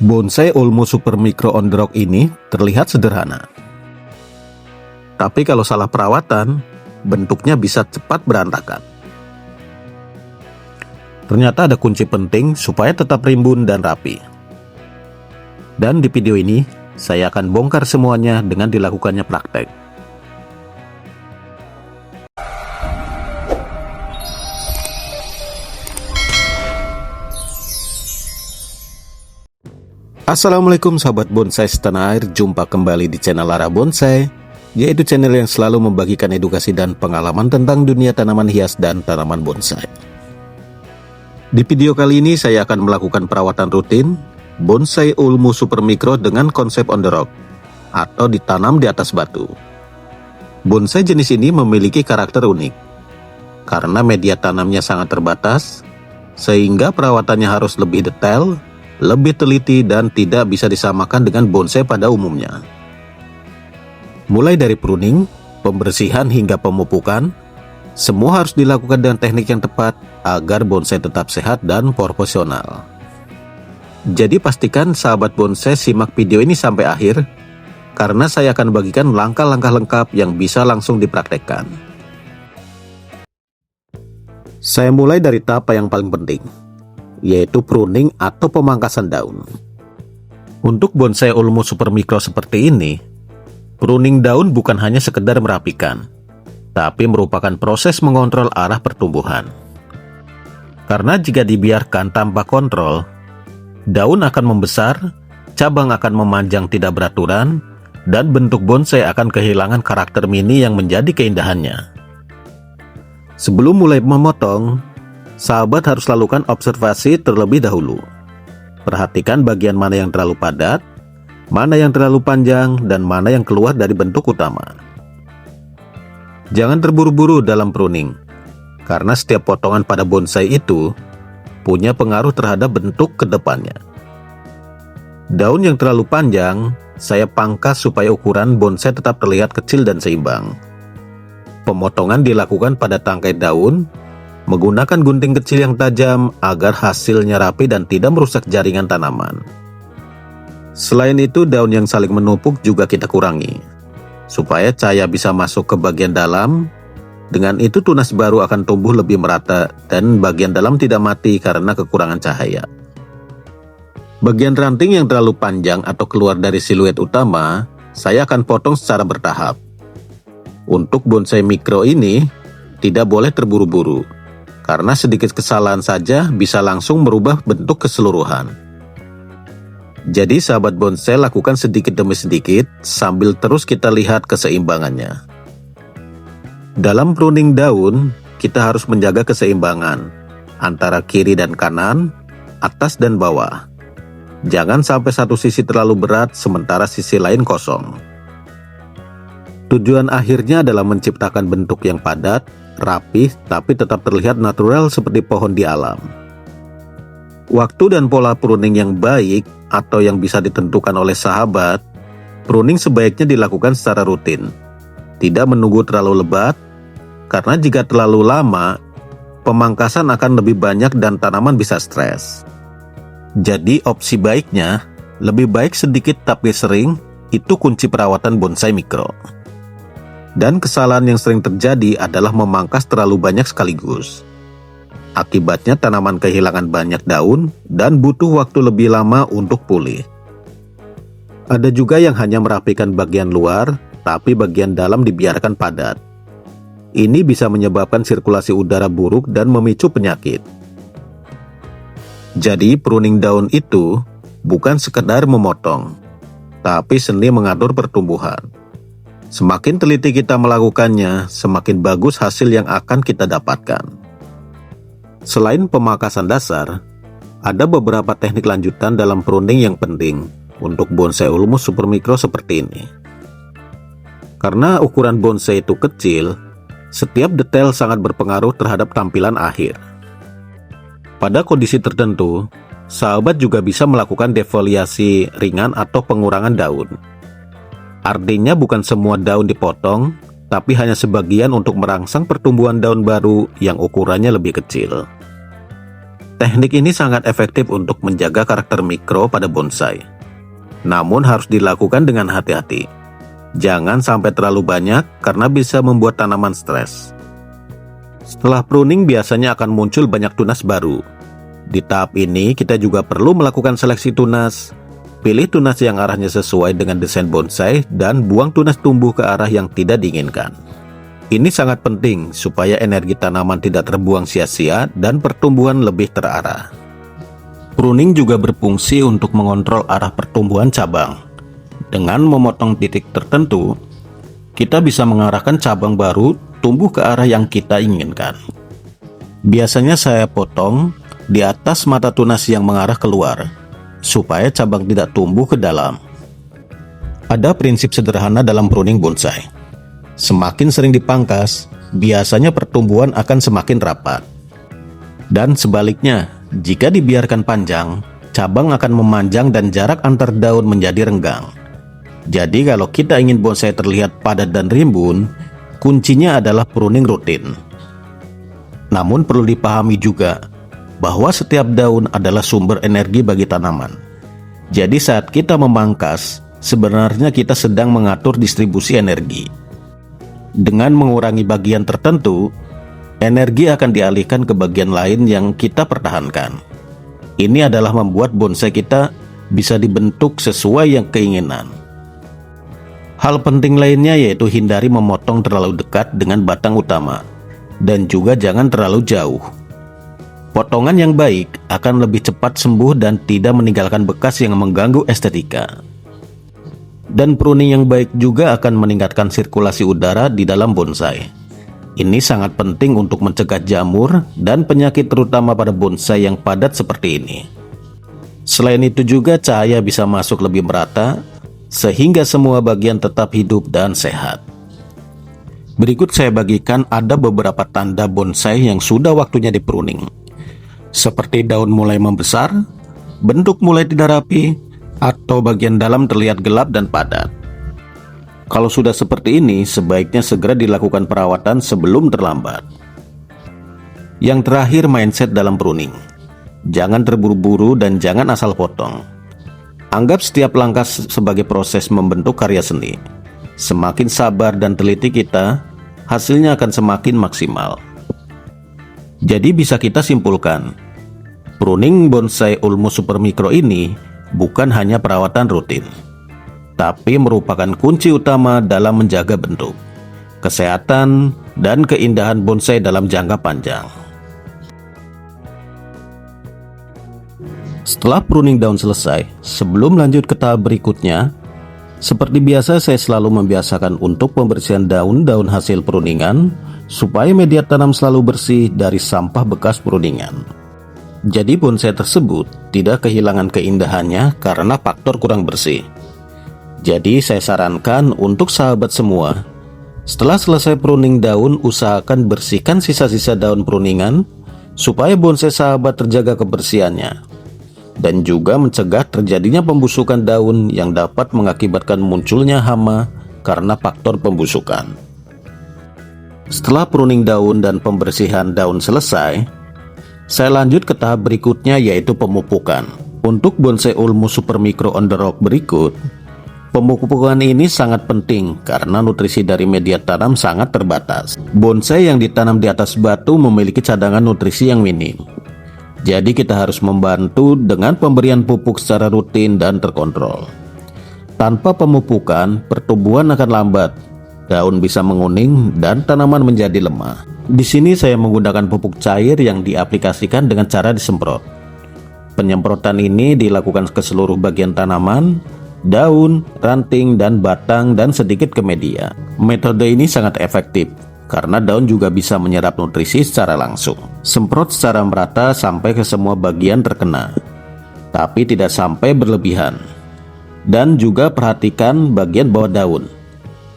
Bonsai Ulmu Super Micro on the Rock ini terlihat sederhana. Tapi kalau salah perawatan, bentuknya bisa cepat berantakan. Ternyata ada kunci penting supaya tetap rimbun dan rapi. Dan di video ini, saya akan bongkar semuanya dengan dilakukannya praktek. Assalamualaikum sahabat bonsai setanah air, jumpa kembali di channel Lara Bonsai, yaitu channel yang selalu membagikan edukasi dan pengalaman tentang dunia tanaman hias dan tanaman bonsai. Di video kali ini saya akan melakukan perawatan rutin bonsai ulmu super mikro dengan konsep on the rock atau ditanam di atas batu. Bonsai jenis ini memiliki karakter unik karena media tanamnya sangat terbatas, sehingga perawatannya harus lebih detail, lebih teliti, dan tidak bisa disamakan dengan bonsai pada umumnya. Mulai dari pruning, pembersihan hingga pemupukan, semua harus dilakukan dengan teknik yang tepat agar bonsai tetap sehat dan proporsional. Jadi pastikan sahabat bonsai simak video ini sampai akhir, karena saya akan bagikan langkah-langkah lengkap yang bisa langsung dipraktekkan. Saya mulai dari tahap yang paling penting, yaitu pruning atau pemangkasan daun. Untuk bonsai ulmu super mikro seperti ini, pruning daun bukan hanya sekedar merapikan, tapi merupakan proses mengontrol arah pertumbuhan. Karena jika dibiarkan tanpa kontrol, daun akan membesar, cabang akan memanjang tidak beraturan, dan bentuk bonsai akan kehilangan karakter mini yang menjadi keindahannya. Sebelum mulai memotong, sahabat harus lakukan observasi terlebih dahulu. Perhatikan bagian mana yang terlalu padat, mana yang terlalu panjang, dan mana yang keluar dari bentuk utama. Jangan terburu-buru dalam pruning, karena setiap potongan pada bonsai itu punya pengaruh terhadap bentuk ke depannya. Daun yang terlalu panjang, saya pangkas supaya ukuran bonsai tetap terlihat kecil dan seimbang. Pemotongan dilakukan pada tangkai daun, menggunakan gunting kecil yang tajam agar hasilnya rapi dan tidak merusak jaringan tanaman. Selain itu, daun yang saling menumpuk juga kita kurangi, supaya cahaya bisa masuk ke bagian dalam. Dengan itu tunas baru akan tumbuh lebih merata dan bagian dalam tidak mati karena kekurangan cahaya. Bagian ranting yang terlalu panjang atau keluar dari siluet utama, saya akan potong secara bertahap. Untuk bonsai mikro ini, tidak boleh terburu-buru, karena sedikit kesalahan saja bisa langsung merubah bentuk keseluruhan. Jadi sahabat bonsai lakukan sedikit demi sedikit sambil terus kita lihat keseimbangannya. Dalam pruning daun, kita harus menjaga keseimbangan antara kiri dan kanan, atas dan bawah. Jangan sampai satu sisi terlalu berat sementara sisi lain kosong. Tujuan akhirnya adalah menciptakan bentuk yang padat, rapih, tapi tetap terlihat natural seperti pohon di alam. Waktu dan pola pruning yang baik atau yang bisa ditentukan oleh sahabat, pruning sebaiknya dilakukan secara rutin, tidak menunggu terlalu lebat, karena jika terlalu lama, pemangkasan akan lebih banyak dan tanaman bisa stres. Jadi opsi baiknya, lebih baik sedikit tapi sering, itu kunci perawatan bonsai mikro. Dan kesalahan yang sering terjadi adalah memangkas terlalu banyak sekaligus. Akibatnya tanaman kehilangan banyak daun dan butuh waktu lebih lama untuk pulih. Ada juga yang hanya merapikan bagian luar, tapi bagian dalam dibiarkan padat. Ini bisa menyebabkan sirkulasi udara buruk dan memicu penyakit. Jadi pruning daun itu bukan sekedar memotong, tapi seni mengatur pertumbuhan. Semakin teliti kita melakukannya, semakin bagus hasil yang akan kita dapatkan. Selain pemangkasan dasar, ada beberapa teknik lanjutan dalam pruning yang penting untuk bonsai ulmu super mikro seperti ini. Karena ukuran bonsai itu kecil, setiap detail sangat berpengaruh terhadap tampilan akhir. Pada kondisi tertentu, sahabat juga bisa melakukan defoliasi ringan atau pengurangan daun. Artinya bukan semua daun dipotong, tapi hanya sebagian untuk merangsang pertumbuhan daun baru yang ukurannya lebih kecil. Teknik ini sangat efektif untuk menjaga karakter mikro pada bonsai. Namun harus dilakukan dengan hati-hati. Jangan sampai terlalu banyak karena bisa membuat tanaman stres. Setelah pruning biasanya akan muncul banyak tunas baru. Di tahap ini kita juga perlu melakukan seleksi tunas. Pilih tunas yang arahnya sesuai dengan desain bonsai dan buang tunas tumbuh ke arah yang tidak diinginkan. Ini sangat penting supaya energi tanaman tidak terbuang sia-sia dan pertumbuhan lebih terarah. Pruning juga berfungsi untuk mengontrol arah pertumbuhan cabang. Dengan memotong titik tertentu, kita bisa mengarahkan cabang baru tumbuh ke arah yang kita inginkan. Biasanya saya potong di atas mata tunas yang mengarah keluar, supaya cabang tidak tumbuh ke dalam. Ada prinsip sederhana dalam pruning bonsai. Semakin sering dipangkas, biasanya pertumbuhan akan semakin rapat. Dan sebaliknya, jika dibiarkan panjang, cabang akan memanjang dan jarak antar daun menjadi renggang. Jadi kalau kita ingin bonsai terlihat padat dan rimbun, kuncinya adalah pruning rutin. Namun perlu dipahami juga bahwa setiap daun adalah sumber energi bagi tanaman. Jadi saat kita memangkas, sebenarnya kita sedang mengatur distribusi energi. Dengan mengurangi bagian tertentu, energi akan dialihkan ke bagian lain yang kita pertahankan. Ini adalah membuat bonsai kita bisa dibentuk sesuai yang keinginan. Hal penting lainnya yaitu hindari memotong terlalu dekat dengan batang utama, dan juga jangan terlalu jauh. Potongan yang baik akan lebih cepat sembuh dan tidak meninggalkan bekas yang mengganggu estetika. Dan pruning yang baik juga akan meningkatkan sirkulasi udara di dalam bonsai. Ini sangat penting untuk mencegah jamur dan penyakit terutama pada bonsai yang padat seperti ini. Selain itu juga cahaya bisa masuk lebih merata, sehingga semua bagian tetap hidup dan sehat. Berikut saya bagikan ada beberapa tanda bonsai yang sudah waktunya dipruning. Seperti daun mulai membesar, bentuk mulai tidak rapi, atau bagian dalam terlihat gelap dan padat. Kalau sudah seperti ini, sebaiknya segera dilakukan perawatan sebelum terlambat. Yang terakhir, mindset dalam pruning. Jangan terburu-buru dan jangan asal potong. Anggap setiap langkah sebagai proses membentuk karya seni. Semakin sabar dan teliti kita, hasilnya akan semakin maksimal. Jadi bisa kita simpulkan, pruning bonsai Ulmus Supermikro ini bukan hanya perawatan rutin, tapi merupakan kunci utama dalam menjaga bentuk, kesehatan, dan keindahan bonsai dalam jangka panjang. Setelah pruning daun selesai, sebelum lanjut ke tahap berikutnya, seperti biasa saya selalu membiasakan untuk pembersihan daun-daun hasil pruningan, supaya media tanam selalu bersih dari sampah bekas pruningan. Jadi bonsai tersebut tidak kehilangan keindahannya karena faktor kurang bersih. Jadi saya sarankan untuk sahabat semua, setelah selesai pruning daun, usahakan bersihkan sisa-sisa daun pruningan supaya bonsai sahabat terjaga kebersihannya, dan juga mencegah terjadinya pembusukan daun yang dapat mengakibatkan munculnya hama karena faktor pembusukan. Setelah pruning daun dan pembersihan daun selesai, saya lanjut ke tahap berikutnya yaitu pemupukan. Untuk bonsai Ulmus Supermikro on the rock berikut, pemupukan ini sangat penting karena nutrisi dari media tanam sangat terbatas. Bonsai yang ditanam di atas batu memiliki cadangan nutrisi yang minim. Jadi kita harus membantu dengan pemberian pupuk secara rutin dan terkontrol. Tanpa pemupukan, pertumbuhan akan lambat, daun bisa menguning dan tanaman menjadi lemah. Di sini saya menggunakan pupuk cair yang diaplikasikan dengan cara disemprot. Penyemprotan ini dilakukan ke seluruh bagian tanaman, daun, ranting, dan batang, dan sedikit ke media. Metode ini sangat efektif karena daun juga bisa menyerap nutrisi secara langsung. Semprot secara merata sampai ke semua bagian terkena, tapi tidak sampai berlebihan. Dan juga perhatikan bagian bawah daun,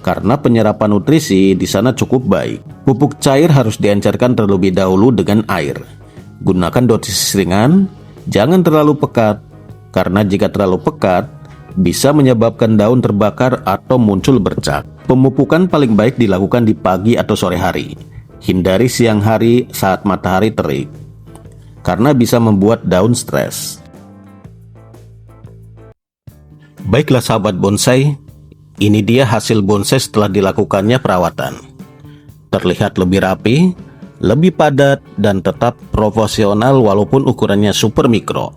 karena penyerapan nutrisi di sana cukup baik. Pupuk cair harus diencerkan terlebih dahulu dengan air. Gunakan dosis ringan, jangan terlalu pekat, karena jika terlalu pekat, bisa menyebabkan daun terbakar atau muncul bercak. Pemupukan paling baik dilakukan di pagi atau sore hari. Hindari siang hari saat matahari terik. karena bisa membuat daun stres. Baiklah sahabat bonsai, ini dia hasil bonsai setelah dilakukannya perawatan. Terlihat lebih rapi, lebih padat, dan tetap profesional walaupun ukurannya super mikro.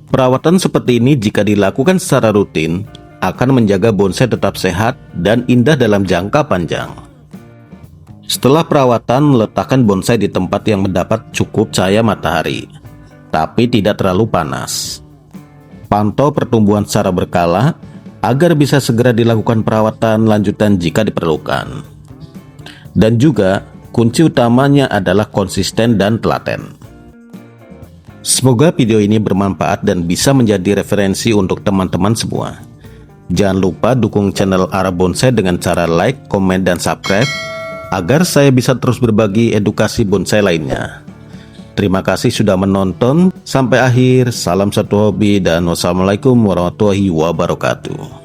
Perawatan seperti ini jika dilakukan secara rutin, akan menjaga bonsai tetap sehat dan indah dalam jangka panjang. Setelah perawatan, letakkan bonsai di tempat yang mendapat cukup cahaya matahari, tapi tidak terlalu panas. Pantau pertumbuhan secara berkala, agar bisa segera dilakukan perawatan lanjutan jika diperlukan. Dan juga, kunci utamanya adalah konsisten dan telaten. Semoga video ini bermanfaat dan bisa menjadi referensi untuk teman-teman semua. Jangan lupa dukung channel Arah Bonsai dengan cara like, komen, dan subscribe, agar saya bisa terus berbagi edukasi bonsai lainnya. Terima kasih sudah menonton sampai akhir. Salam satu hobi dan wassalamualaikum warahmatullahi wabarakatuh.